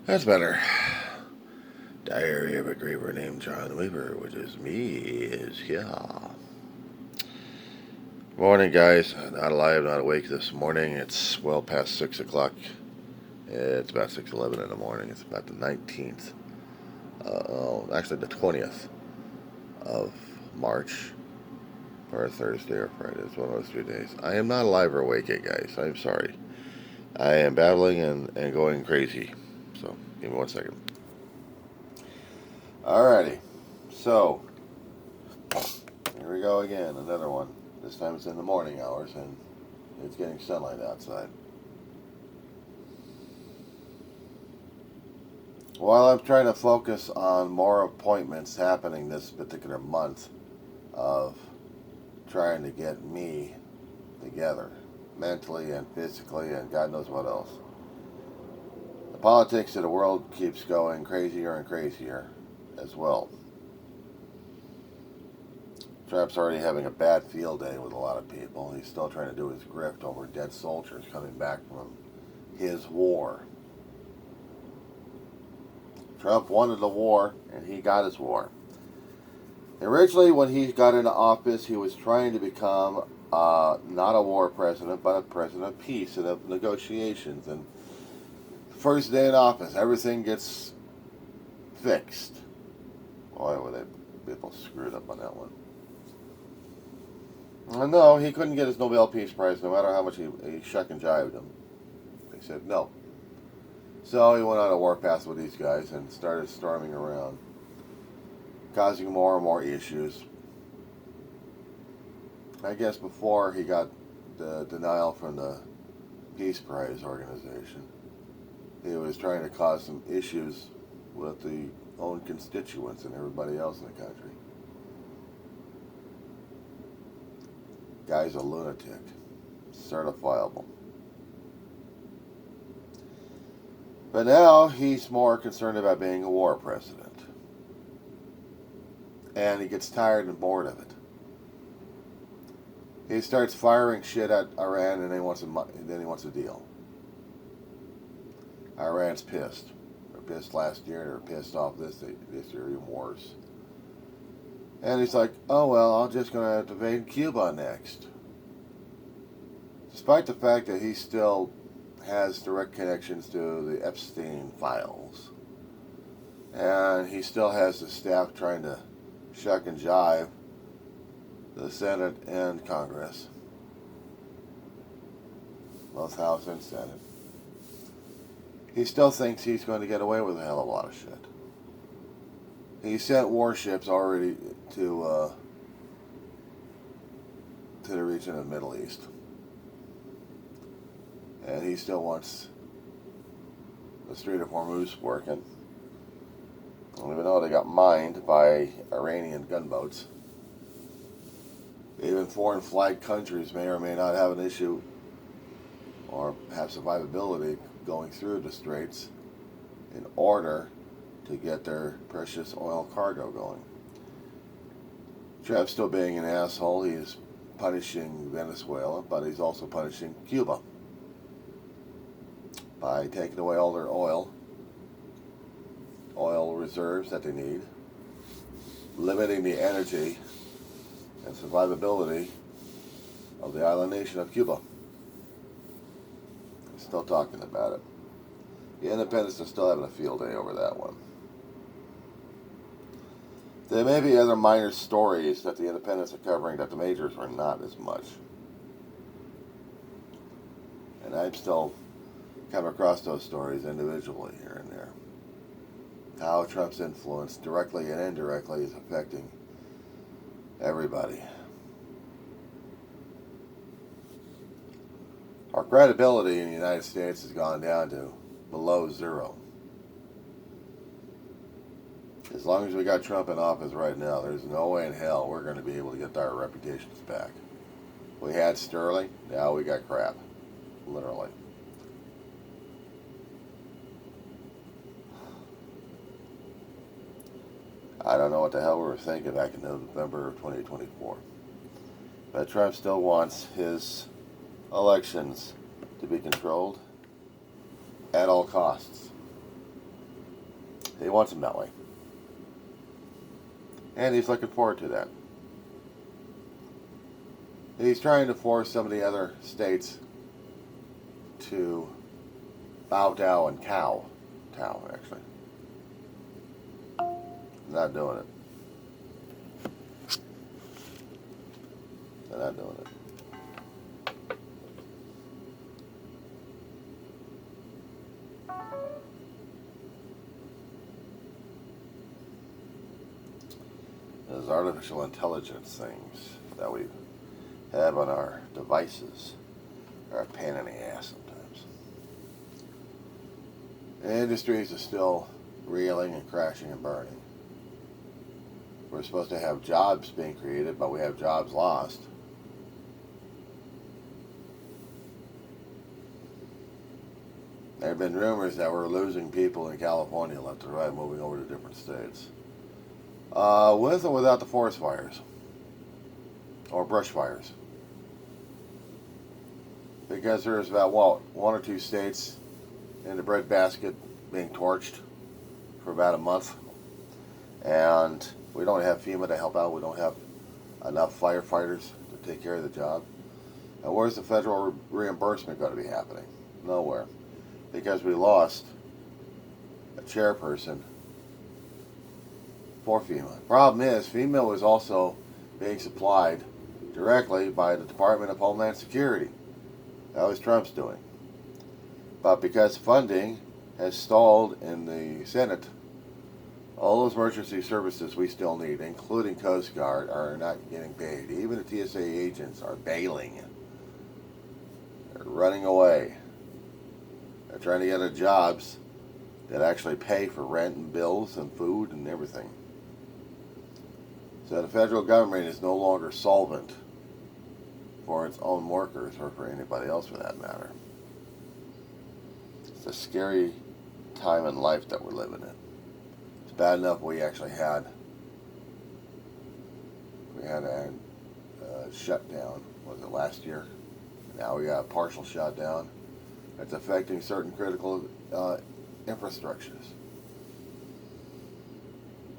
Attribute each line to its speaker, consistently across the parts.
Speaker 1: That's better. Diary of a Griever named John Weaver, which is me, is here. Morning, guys. Not alive, not awake this morning. It's well past 6 o'clock. It's about 6:11 in the morning. It's about the 19th. Actually, the 20th of March, or Thursday or Friday. It's one of those 3 days. I am not alive or awake yet, guys. I'm sorry. I am battling and going crazy. So, give me 1 second. Alrighty. So, here we go again. Another one. This time it's in the morning hours and it's getting sunlight outside. While I'm trying to focus on more appointments happening this particular month of trying to get me together, mentally and physically and God knows what else. The politics of the world keeps going crazier and crazier as well. Trump's already having a bad field day with a lot of people. He's still trying to do his grift over dead soldiers coming back from his war. Trump wanted the war, and he got his war. Originally, when he got into office, he was trying to become not a war president, but a president of peace and of negotiations. And first day in office, everything gets fixed. Boy, were they people screwed up on that one. No, he couldn't get his Nobel Peace Prize no matter how much he shuck and jived him. They said no. So he went on a warpath with these guys and started storming around, causing more and more issues. I guess before he got the denial from the Peace Prize organization, he was trying to cause some issues with the own constituents and everybody else in the country. Guy's a lunatic. Certifiable. But now he's more concerned about being a war president. And he gets tired and bored of it. He starts firing shit at Iran and then he wants a deal. Iran's pissed. They're pissed last year, they're pissed off this year, even worse. And he's like, oh well, I'm just going to have to invade Cuba next. Despite the fact that he still has direct connections to the Epstein files. And he still has the staff trying to shuck and jive the Senate and Congress. Both House and Senate. He still thinks he's going to get away with a hell of a lot of shit. He sent warships already to the region of the Middle East. And he still wants the Strait of Hormuz working. Even though they got mined by Iranian gunboats. Even foreign flag countries may or may not have an issue or have survivability going through the straits in order to get their precious oil cargo going. Trump's still being an asshole. He's punishing Venezuela, but he's also punishing Cuba by taking away all their oil reserves that they need, limiting the energy and survivability of the island nation of Cuba. Still talking about it. The independents are still having a field day over that one. There may be other minor stories that the independents are covering that the majors are not as much. And I'm still come across those stories individually here and there. How Trump's influence, directly and indirectly, is affecting everybody. Our credibility in the United States has gone down to below zero. As long as we got Trump in office right now, there's no way in hell we're going to be able to get our reputations back. We had Sterling, now we got crap. Literally. I don't know what the hell we were thinking back in November of 2024. But Trump still wants his elections to be controlled at all costs. He wants them that way. And he's looking forward to that. He's trying to force some of the other states to bow down and cow, actually. Not doing it. They're not doing it. Those artificial intelligence things that we have on our devices are a pain in the ass sometimes. The industries are still reeling and crashing and burning. We're supposed to have jobs being created, but we have jobs lost. There have been rumors that we're losing people in California left and right, moving over to different states. With or without the forest fires or brush fires. Because there's about, one or two states in the breadbasket being torched for about a month. And we don't have FEMA to help out. We don't have enough firefighters to take care of the job. And where's the federal reimbursement going to be happening? Nowhere. Because we lost a chairperson for FEMA. Problem is, FEMA was also being supplied directly by the Department of Homeland Security. That was Trump's doing. But because funding has stalled in the Senate, all those emergency services we still need, including Coast Guard, are not getting paid. Even the TSA agents are bailing. They're running away. They're trying to get the jobs that actually pay for rent and bills and food and everything. So the federal government is no longer solvent for its own workers or for anybody else for that matter. It's a scary time in life that we're living in. It's bad enough we actually had a shutdown, was it last year? Now we got a partial shutdown. It's affecting certain critical infrastructures.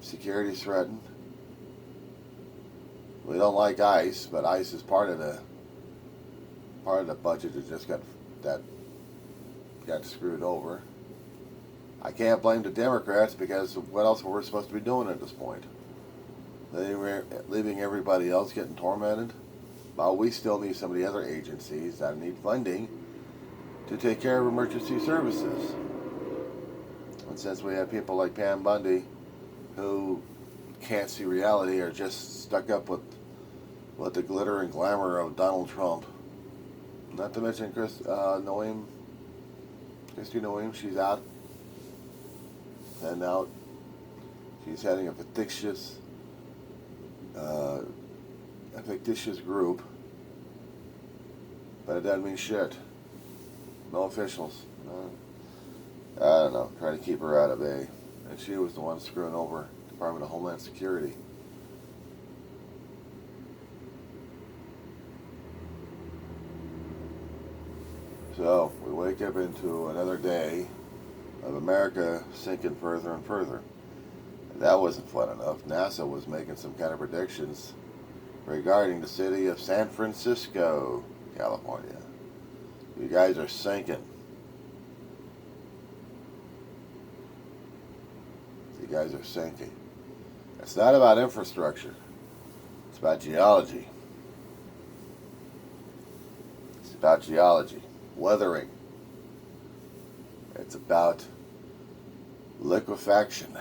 Speaker 1: Security's threatened. We don't like ICE, but ICE is part of the budget that just got screwed over. I can't blame the Democrats because what else were we supposed to be doing at this point? They were leaving everybody else getting tormented. But we still need some of the other agencies that need funding to take care of emergency services. And since we have people like Pam Bundy who can't see reality or just stuck up with the glitter and glamour of Donald Trump, not to mention Kristi Noem, she's out. And now she's heading a fictitious group, but it doesn't mean shit. No officials. I don't know. Trying to keep her out of A. And she was the one screwing over Department of Homeland Security. So we wake up into another day of America sinking further and further. And that wasn't fun enough. NASA was making some kind of predictions regarding the city of San Francisco, California. You guys are sinking. You guys are sinking. It's not about infrastructure. It's about geology. It's about geology. Weathering. It's about liquefaction.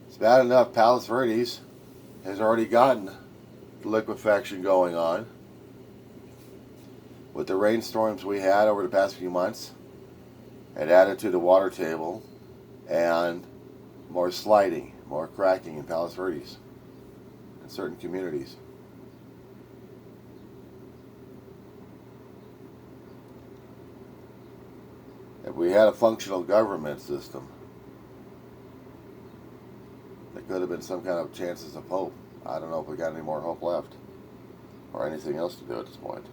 Speaker 1: It's bad enough Palos Verdes has already gotten liquefaction going on with the rainstorms we had over the past few months. It added to the water table and more sliding, more cracking in Palos Verdes in certain communities. If we had a functional government system, there could have been some kind of chances of hope. I don't know if we got any more hope left or anything else to do at this point.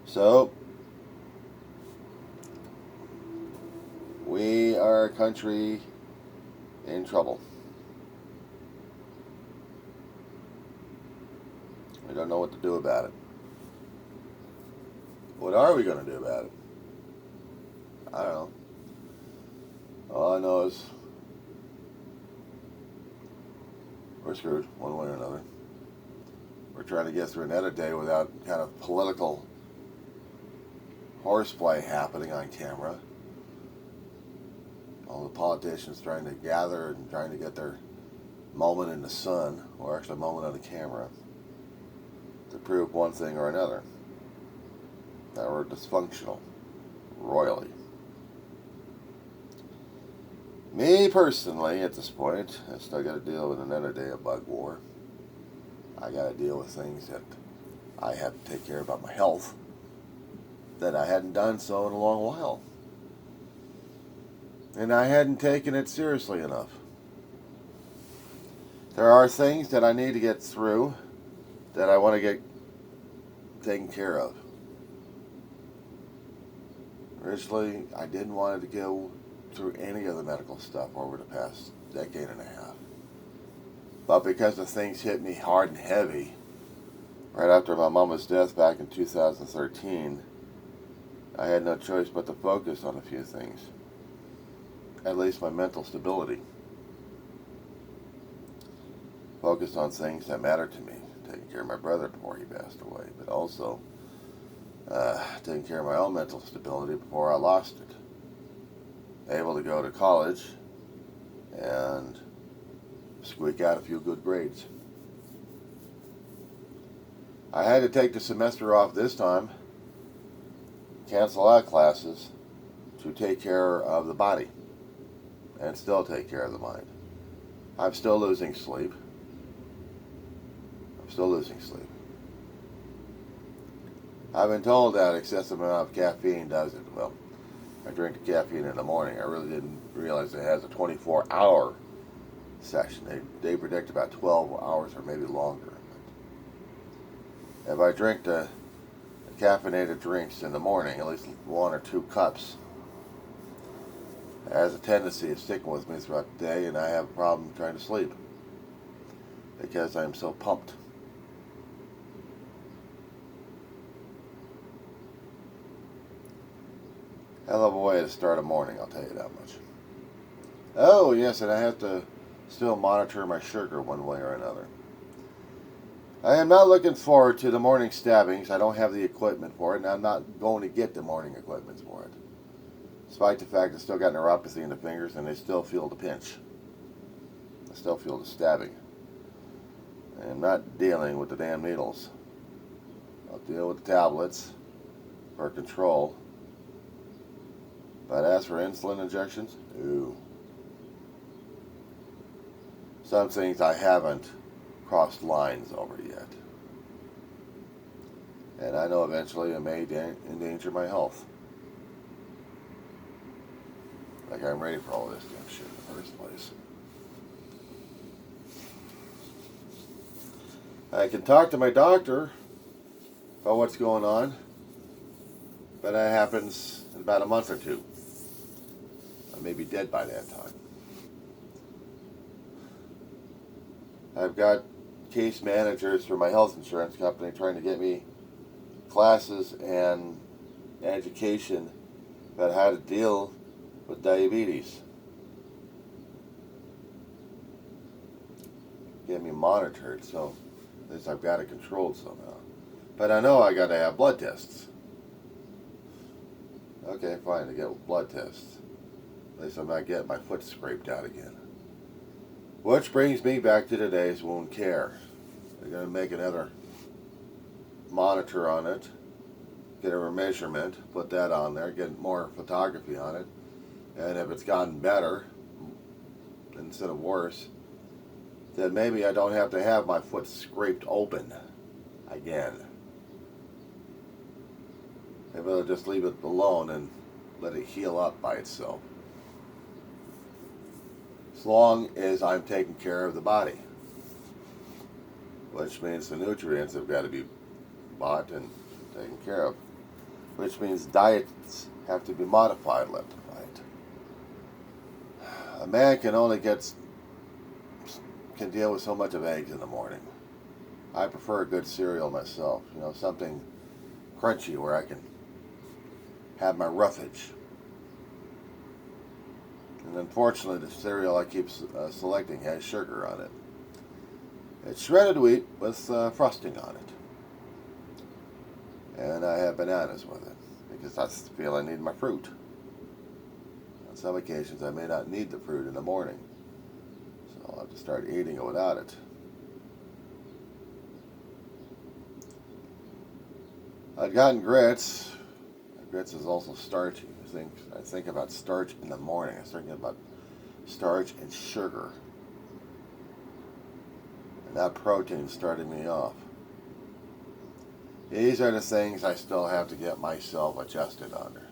Speaker 1: So, our country in trouble. We don't know what to do about it. What are we going to do about it? I don't know. All I know is we're screwed one way or another. We're trying to get through another day without kind of political horseplay happening on camera. All the politicians trying to gather and trying to get their moment in the sun, or actually a moment on the camera, to prove one thing or another. That we're dysfunctional, royally. Me personally, at this point, I still got to deal with another day of bug war. I got to deal with things that I have to take care of about my health that I hadn't done so in a long while. And I hadn't taken it seriously enough. There are things that I need to get through that I want to get taken care of. Originally, I didn't want to go through any of the medical stuff over the past decade and a half. But because the things hit me hard and heavy right after my mama's death back in 2013, I had no choice but to focus on a few things. At least my mental stability. Focus on things that matter to me. Taking care of my brother before he passed away, but also taking care of my own mental stability before I lost it. Able to go to college and squeak out a few good grades. I had to take the semester off this time, cancel out classes to take care of the body and still take care of the mind. I'm still losing sleep. I've been told that excessive amount of caffeine does it. Well, I drink the caffeine in the morning. I really didn't realize it has a 24-hour session. They predict about 12 hours or maybe longer. If I drink the caffeinated drinks in the morning, at least 1 or 2 cups, it has a tendency of sticking with me throughout the day, and I have a problem trying to sleep because I'm so pumped. Hell of a way to start a morning, I'll tell you that much. Oh, yes, and I have to still monitor my sugar one way or another. I am not looking forward to the morning stabbings. I don't have the equipment for it, and I'm not going to get the morning equipment for it. Despite the fact I still got neuropathy in the fingers, and they still feel the pinch. I still feel the stabbing. I am not dealing with the damn needles. I'll deal with the tablets for control. But as for insulin injections, ooh. Some things I haven't crossed lines over yet. And I know eventually it may endanger my health. Like I'm ready for all this damn shit in the first place. I can talk to my doctor about what's going on, but that happens in about a month or 2. I may be dead by that time. I've got case managers for my health insurance company trying to get me classes and education about how to deal with diabetes. Get me monitored, so at least I've got it controlled somehow. But I know I got to have blood tests. Okay, fine, to get blood tests. At least I'm not getting my foot scraped out again. Which brings me back to today's wound care. They're going to make another monitor on it, get a measurement, put that on there, get more photography on it, and if it's gotten better instead of worse, then maybe I don't have to have my foot scraped open again. Maybe I'll just leave it alone and let it heal up by itself. As long as I'm taking care of the body. Which means the nutrients have got to be bought and taken care of. Which means diets have to be modified left and right. A man can deal with so much of eggs in the morning. I prefer a good cereal myself. Something crunchy where I can have my roughage. And unfortunately, the cereal I keep selecting has sugar on it. It's shredded wheat with frosting on it. And I have bananas with it because I feel I need my fruit. On some occasions, I may not need the fruit in the morning. So I'll have to start eating it without it. I've gotten grits. Grits is also starchy. I think about starch in the morning. I start thinking about starch and sugar. And that protein started me off. These are the things I still have to get myself adjusted under.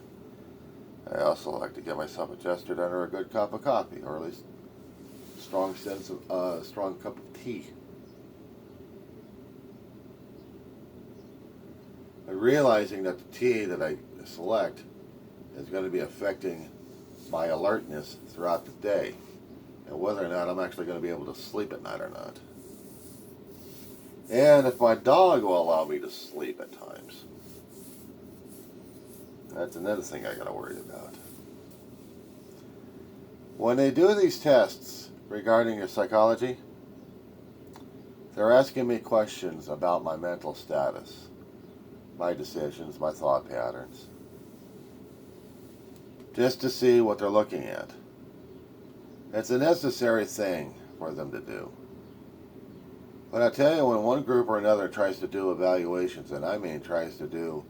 Speaker 1: I also like to get myself adjusted under a good cup of coffee, or at least strong cup of tea. But realizing that the tea that I select is going to be affecting my alertness throughout the day, and whether or not I'm actually going to be able to sleep at night or not. And if my dog will allow me to sleep at times. That's another thing I got to worry about. When they do these tests regarding your psychology, they're asking me questions about my mental status, my decisions, my thought patterns, just to see what they're looking at. It's a necessary thing for them to do. But I tell you, when one group or another tries to do evaluations, and I mean tries to do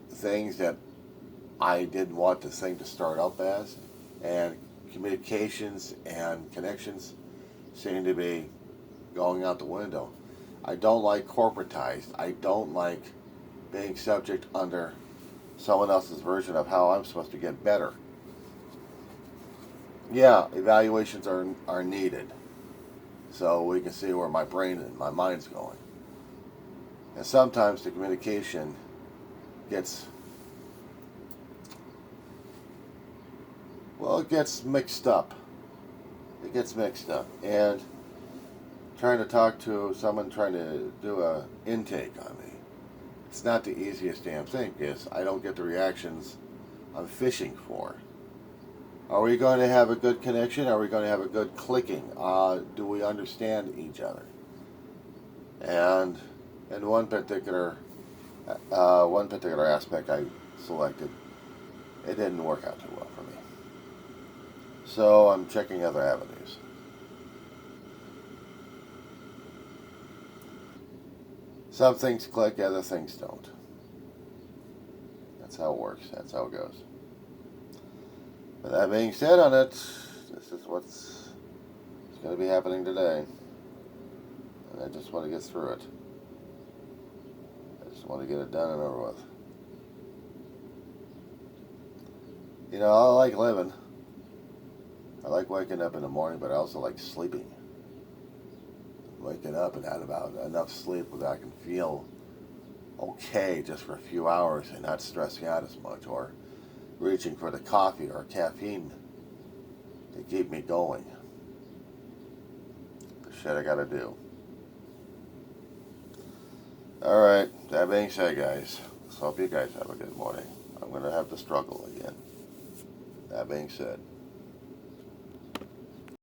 Speaker 1: things that I didn't want this thing to start up as, and communications and connections seem to be going out the window. I don't like corporatized. I don't like being subject under someone else's version of how I'm supposed to get better. Yeah, evaluations are needed, so we can see where my brain and my mind's going. And sometimes the communication gets mixed up. It gets mixed up. And trying to talk to someone trying to do a intake on me, it's not the easiest damn thing because I don't get the reactions I'm fishing for. Are we going to have a good connection? Are we going to have a good clicking? Do we understand each other? And in one particular aspect I selected, it didn't work out too well for me. So I'm checking other avenues. Some things click, other things don't. That's how it works. That's how it goes. But that being said on it, this is what's going to be happening today. And I just want to get through it. I just want to get it done and over with. I like living. I like waking up in the morning, but I also like sleeping. Waking up and had about enough sleep where I can feel okay just for a few hours and not stressing out as much, or reaching for the coffee or caffeine to keep me going. The shit I gotta do. Alright, that being said, guys, hope you guys have a good morning. I'm gonna have to struggle again. That being said.